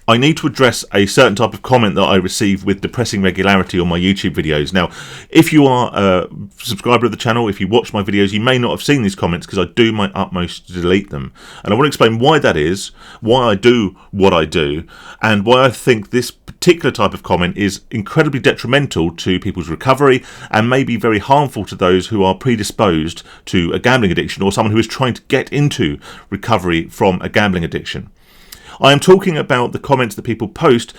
I need to address a certain type of comment that I receive with depressing regularity on my YouTube videos. Now, if you are a subscriber of the channel, if you watch my videos, you may not have seen these comments because I do my utmost to delete them. And I want to explain why that is, why I do what I do, and why I think this particular type of comment is incredibly detrimental to people's recovery and may be very harmful to those who are predisposed to a gambling addiction or someone who is trying to get into recovery from a gambling addiction. I am talking about the comments that people post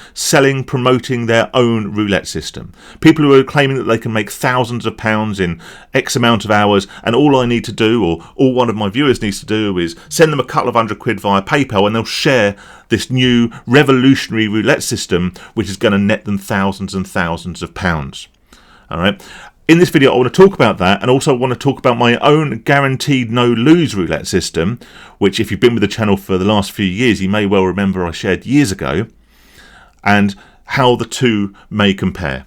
promoting their own roulette system. People who are claiming that they can make thousands of pounds in X amount of hours, and all I need to do, or all one of my viewers needs to do, is send them a couple of £100 via PayPal and they'll share this new revolutionary roulette system which is going to net them thousands and thousands of pounds. All right. In this video, I want to talk about that, and also want to talk about my own guaranteed no-lose roulette system, which if you've been with the channel for the last few years, you may well remember I shared years ago, and how the two may compare.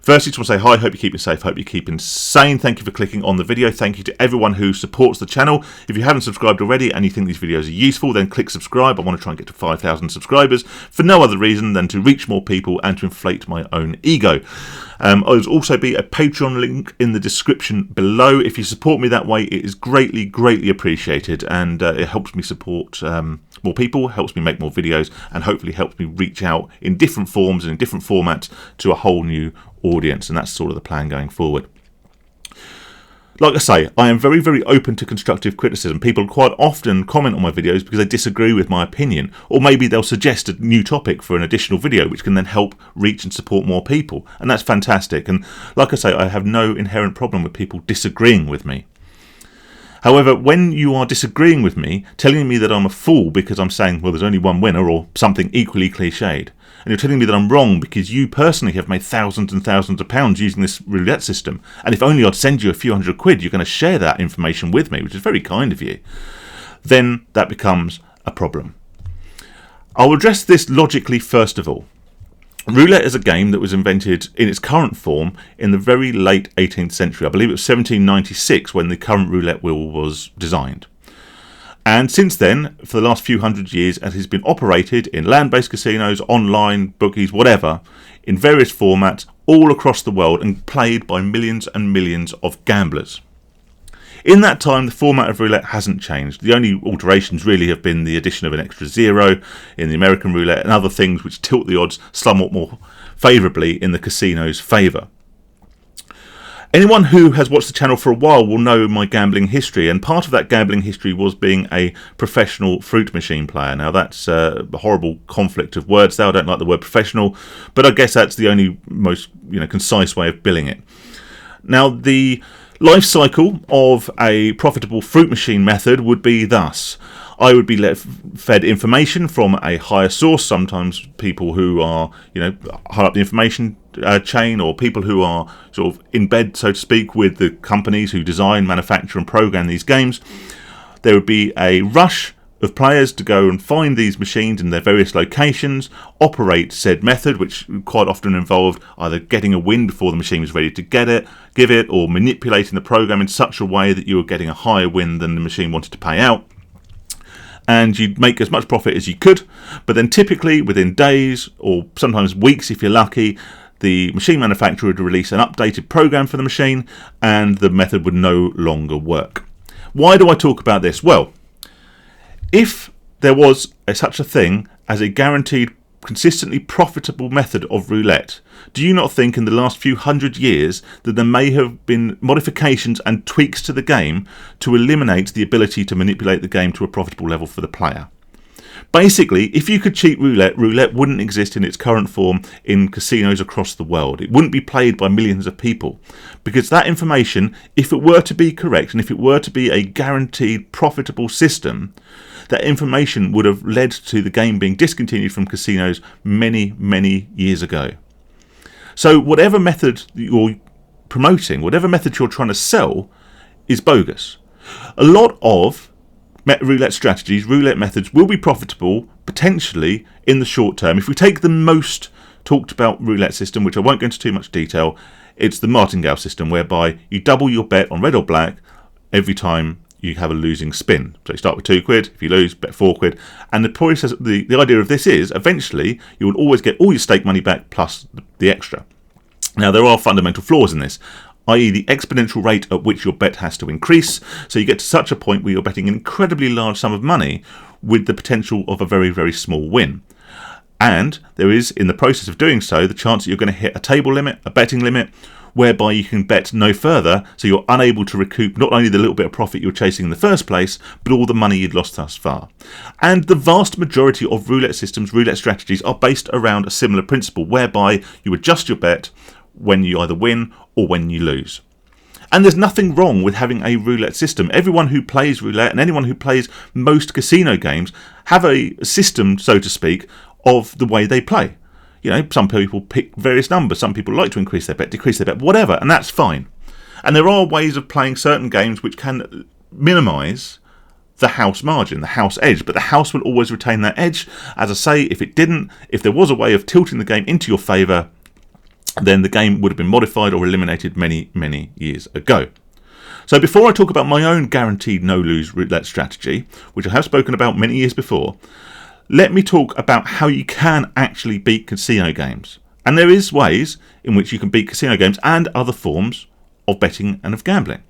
Firstly, just want to say hi, hope you're keeping safe, hope you're keeping sane. Thank you for clicking on the video. Thank you to everyone who supports the channel. If you haven't subscribed already and you think these videos are useful, then click subscribe. I want to try and get to 5,000 subscribers for no other reason than to reach more people and to inflate my own ego. There'll also be a Patreon link in the description below. If you support me that way, it is greatly, greatly appreciated, and it helps me support more people, helps me make more videos, and hopefully helps me reach out in different forms and in different formats to a whole new audience, and that's sort of the plan going forward. Like I say, I am very, very open to constructive criticism. People quite often comment on my videos because they disagree with my opinion, or maybe they'll suggest a new topic for an additional video which can then help reach and support more people, and that's fantastic. And like I say, I have no inherent problem with people disagreeing with me. However, when you are disagreeing with me, telling me that I'm a fool because I'm saying, well, there's only one winner, or something equally cliched, and you're telling me that I'm wrong because you personally have made thousands and thousands of pounds using this roulette system, and if only I'd send you a few £100, you're going to share that information with me, which is very kind of you, then that becomes a problem. I'll address this logically first of all. Roulette is a game that was invented in its current form in the very late 18th century. I believe it was 1796 when the current roulette wheel was designed. And since then, for the last few hundred years, it has been operated in land-based casinos, online, bookies, whatever, in various formats all across the world and played by millions and millions of gamblers. In that time, the format of roulette hasn't changed. The only alterations really have been the addition of an extra zero in the American roulette and other things which tilt the odds somewhat more favourably in the casino's favour. Anyone who has watched the channel for a while will know my gambling history, and part of that gambling history was being a professional fruit machine player. Now that's a horrible conflict of words there. I don't like the word professional, but I guess that's the only most concise way of billing it. Now the life cycle of a profitable fruit machine method would be thus. I would be fed information from a higher source, sometimes people who are, high up the information chain, or people who are sort of in bed, so to speak, with the companies who design, manufacture and program these games. There would be a rush of players to go and find these machines in their various locations, operate said method, which quite often involved either getting a win before the machine was ready to give it, or manipulating the program in such a way that you were getting a higher win than the machine wanted to pay out. And you'd make as much profit as you could, but then typically within days or sometimes weeks if you're lucky, the machine manufacturer would release an updated program for the machine and the method would no longer work. Why do I talk about this? Well, if there was such a thing as a guaranteed consistently profitable method of roulette, do you not think in the last few hundred years that there may have been modifications and tweaks to the game to eliminate the ability to manipulate the game to a profitable level for the player? Basically, if you could cheat roulette, roulette wouldn't exist in its current form in casinos across the world. It wouldn't be played by millions of people, because that information, if it were to be correct and if it were to be a guaranteed profitable system, that information would have led to the game being discontinued from casinos many, many years ago. So whatever method you're promoting, whatever method you're trying to sell, is bogus. A lot of roulette strategies, roulette methods will be profitable potentially in the short term. If we take the most talked about roulette system, which I won't go into too much detail, it's the martingale system, whereby you double your bet on red or black every time you have a losing spin. So you start with £2. If you lose, bet £4. And the process, the idea of this is eventually you will always get all your stake money back plus the extra. Now, there are fundamental flaws in this, i.e. the exponential rate at which your bet has to increase. So you get to such a point where you're betting an incredibly large sum of money with the potential of a very, very small win. And there is, in the process of doing so, the chance that you're going to hit a table limit, a betting limit, whereby you can bet no further, so you're unable to recoup not only the little bit of profit you're chasing in the first place, but all the money you'd lost thus far. And the vast majority of roulette systems, roulette strategies, are based around a similar principle, whereby you adjust your bet when you either win or when you lose. And there's nothing wrong with having a roulette system. Everyone who plays roulette and anyone who plays most casino games have a system, so to speak, of the way they play. You know, some people pick various numbers, some people like to increase their bet, decrease their bet, whatever, and that's fine. And there are ways of playing certain games which can minimise the house margin, the house edge, but the house will always retain that edge. As I say, if there was a way of tilting the game into your favour, then the game would have been modified or eliminated many, many years ago. So before I talk about my own guaranteed no-lose roulette strategy, which I have spoken about many years before, let me talk about how you can actually beat casino games. And there is ways in which you can beat casino games and other forms of betting and of gambling.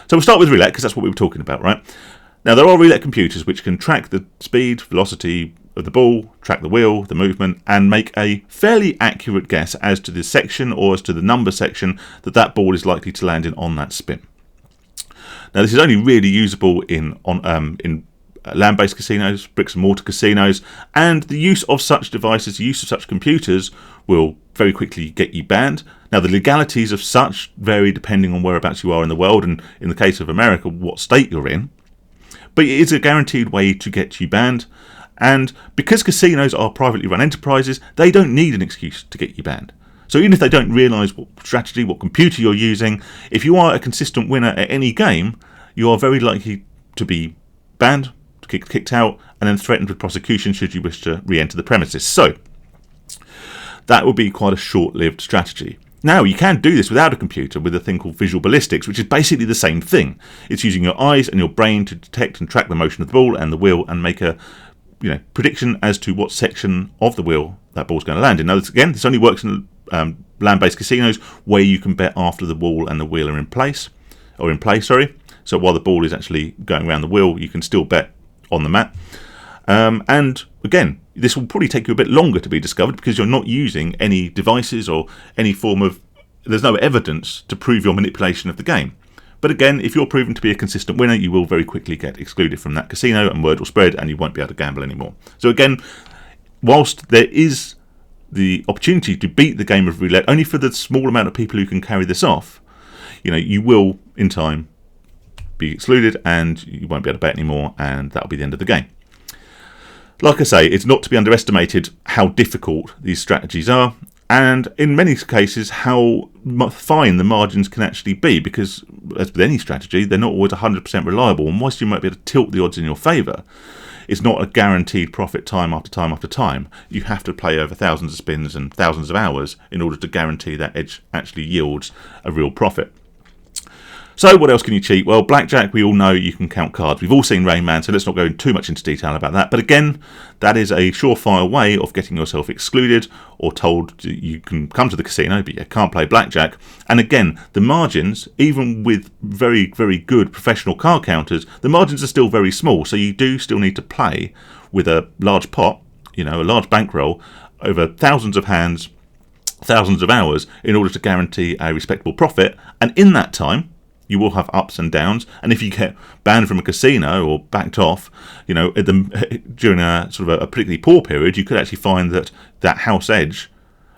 So we'll start with roulette because that's what we were talking about, right? Now, there are roulette computers which can track the speed, velocity of the ball, track the wheel, the movement, and make a fairly accurate guess as to the section or as to the number section that ball is likely to land in on that spin. Now, this is only really usable in land-based casinos, bricks and mortar casinos, and the use of such devices, the use of such computers will very quickly get you banned. Now, the legalities of such vary depending on whereabouts you are in the world, and in the case of America, what state you're in. But it is a guaranteed way to get you banned, and because casinos are privately run enterprises, they don't need an excuse to get you banned. So even if they don't realise what strategy, what computer you're using, if you are a consistent winner at any game, you are very likely to be banned, kicked out, and then threatened with prosecution should you wish to re-enter the premises. So that would be quite a short-lived strategy. Now, you can do this without a computer with a thing called visual ballistics, which is basically the same thing. It's using your eyes and your brain to detect and track the motion of the ball and the wheel and make a prediction as to what section of the wheel that ball's going to land in. Now, this only works in land-based casinos where you can bet after the ball and the wheel are in play. So while the ball is actually going around the wheel, you can still bet on the mat. And again, this will probably take you a bit longer to be discovered because you're not using any devices or any form of... There's no evidence to prove your manipulation of the game. But again, if you're proven to be a consistent winner, you will very quickly get excluded from that casino and word will spread and you won't be able to gamble anymore. So again, whilst there is the opportunity to beat the game of roulette, only for the small amount of people who can carry this off, you will, in time, be excluded and you won't be able to bet anymore, and that'll be the end of the game. Like I say, it's not to be underestimated how difficult these strategies are, and in many cases how fine the margins can actually be, because as with any strategy, they're not always 100% reliable, and whilst you might be able to tilt the odds in your favour, it's not a guaranteed profit time after time after time. You have to play over thousands of spins and thousands of hours in order to guarantee that edge actually yields a real profit. So what else can you cheat? Well, blackjack, we all know you can count cards. We've all seen Rain Man, so let's not go too much into detail about that. But again, that is a surefire way of getting yourself excluded or told you can come to the casino, but you can't play blackjack. And again, the margins, even with very, very good professional card counters, the margins are still very small. So you do still need to play with a large pot, a large bankroll over thousands of hands, thousands of hours in order to guarantee a respectable profit. And in that time, you will have ups and downs, and if you get banned from a casino or backed off, during a sort of a particularly poor period, you could actually find that house edge,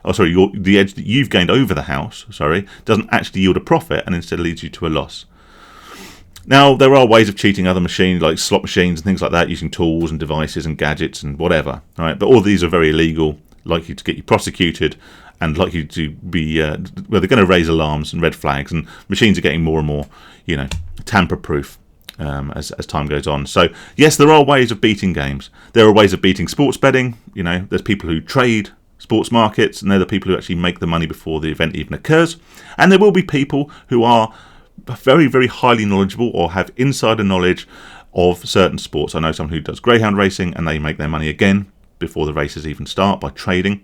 the edge that you've gained over the house, doesn't actually yield a profit and instead leads you to a loss. Now, there are ways of cheating other machines, like slot machines and things like that, using tools and devices and gadgets and whatever, right? But all of these are very illegal, likely to get you prosecuted, and likely to be, they're going to raise alarms and red flags, and machines are getting more and more, tamper-proof as time goes on. So, yes, there are ways of beating games. There are ways of beating sports betting. There's people who trade sports markets, and they're the people who actually make the money before the event even occurs. And there will be people who are very, very highly knowledgeable or have insider knowledge of certain sports. I know someone who does greyhound racing, and they make their money again before the races even start by trading.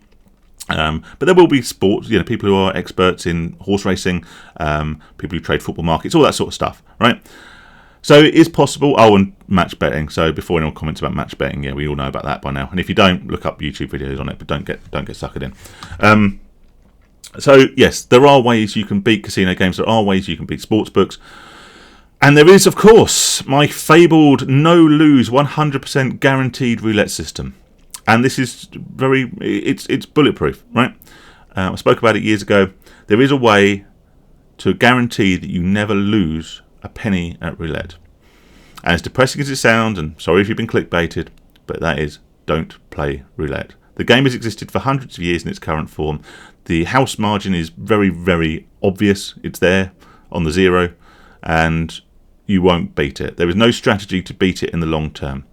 But there will be sports, people who are experts in horse racing, people who trade football markets, all that sort of stuff, right? So it is possible. Oh, and match betting. So before anyone comments about match betting, we all know about that by now. And if you don't, look up YouTube videos on it, but don't get suckered in. So yes, there are ways you can beat casino games. There are ways you can beat sports books. And there is, of course, my fabled no-lose 100% guaranteed roulette system. And this is it's bulletproof, right? I spoke about it years ago. There is a way to guarantee that you never lose a penny at roulette. And as depressing as it sounds, and sorry if you've been clickbaited, but that is, don't play roulette. The game has existed for hundreds of years in its current form. The house margin is very, very obvious. It's there on the zero, and you won't beat it. There is no strategy to beat it in the long term.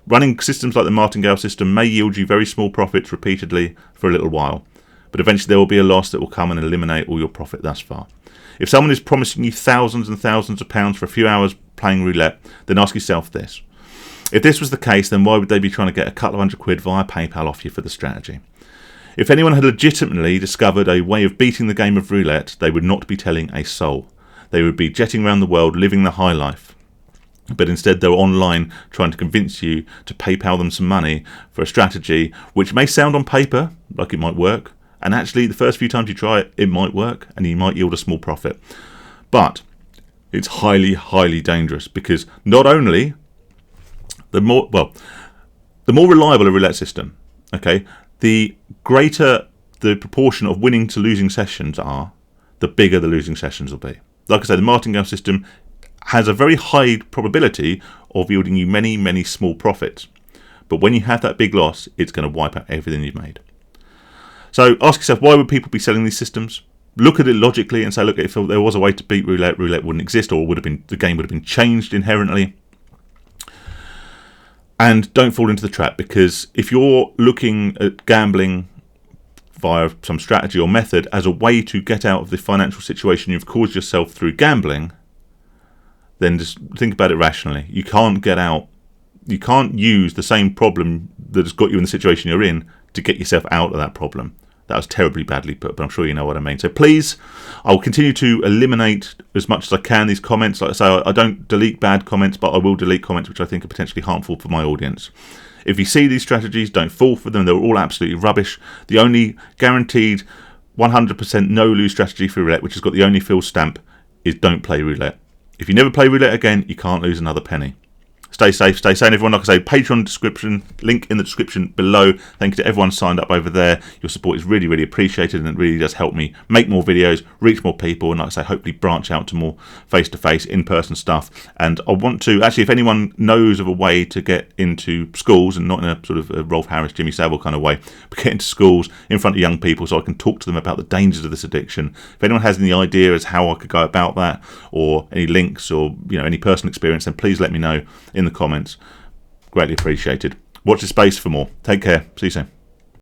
Running systems like the martingale system may yield you very small profits repeatedly for a little while, but eventually there will be a loss that will come and eliminate all your profit thus far. If someone is promising you thousands and thousands of pounds for a few hours playing roulette, then ask yourself this. If this was the case, then why would they be trying to get a couple of £100 via PayPal off you for the strategy? If anyone had legitimately discovered a way of beating the game of roulette, they would not be telling a soul. They would be jetting around the world living the high life. But instead they're online trying to convince you to PayPal them some money for a strategy which may sound on paper like it might work, and actually the first few times you try it, it might work and you might yield a small profit. But it's highly, highly dangerous, because not only the more reliable a roulette system, okay, the greater the proportion of winning to losing sessions are, the bigger the losing sessions will be. Like I said, the martingale system has a very high probability of yielding you many, many small profits. But when you have that big loss, it's going to wipe out everything you've made. So ask yourself, why would people be selling these systems? Look at it logically and say, look, if there was a way to beat roulette, roulette wouldn't exist, or the game would have been changed inherently. And don't fall into the trap, because if you're looking at gambling via some strategy or method as a way to get out of the financial situation you've caused yourself through gambling, then just think about it rationally. You can't get out. You can't use the same problem that has got you in the situation you're in to get yourself out of that problem. That was terribly badly put, but I'm sure you know what I mean. So please, I'll continue to eliminate as much as I can these comments. Like I say, I don't delete bad comments, but I will delete comments which I think are potentially harmful for my audience. If you see these strategies, don't fall for them. They're all absolutely rubbish. The only guaranteed 100% no-lose strategy for roulette, which has got the only fill stamp, is don't play roulette. If you never play roulette again, you can't lose another penny. Stay safe, stay sane, everyone. Like I say, Patreon description, link in the description below. Thank you to everyone signed up over there. Your support is really, really appreciated, and it really does help me make more videos, reach more people, and like I say, hopefully branch out to more face-to-face, in-person stuff. And I want to, actually, if anyone knows of a way to get into schools, and not in a sort of a Rolf Harris, Jimmy Savile kind of way, but get into schools in front of young people so I can talk to them about the dangers of this addiction. If anyone has any idea as how I could go about that, or any links, or any personal experience, then please let me know in the comments. Greatly appreciated. Watch the space for more. Take care. See you soon.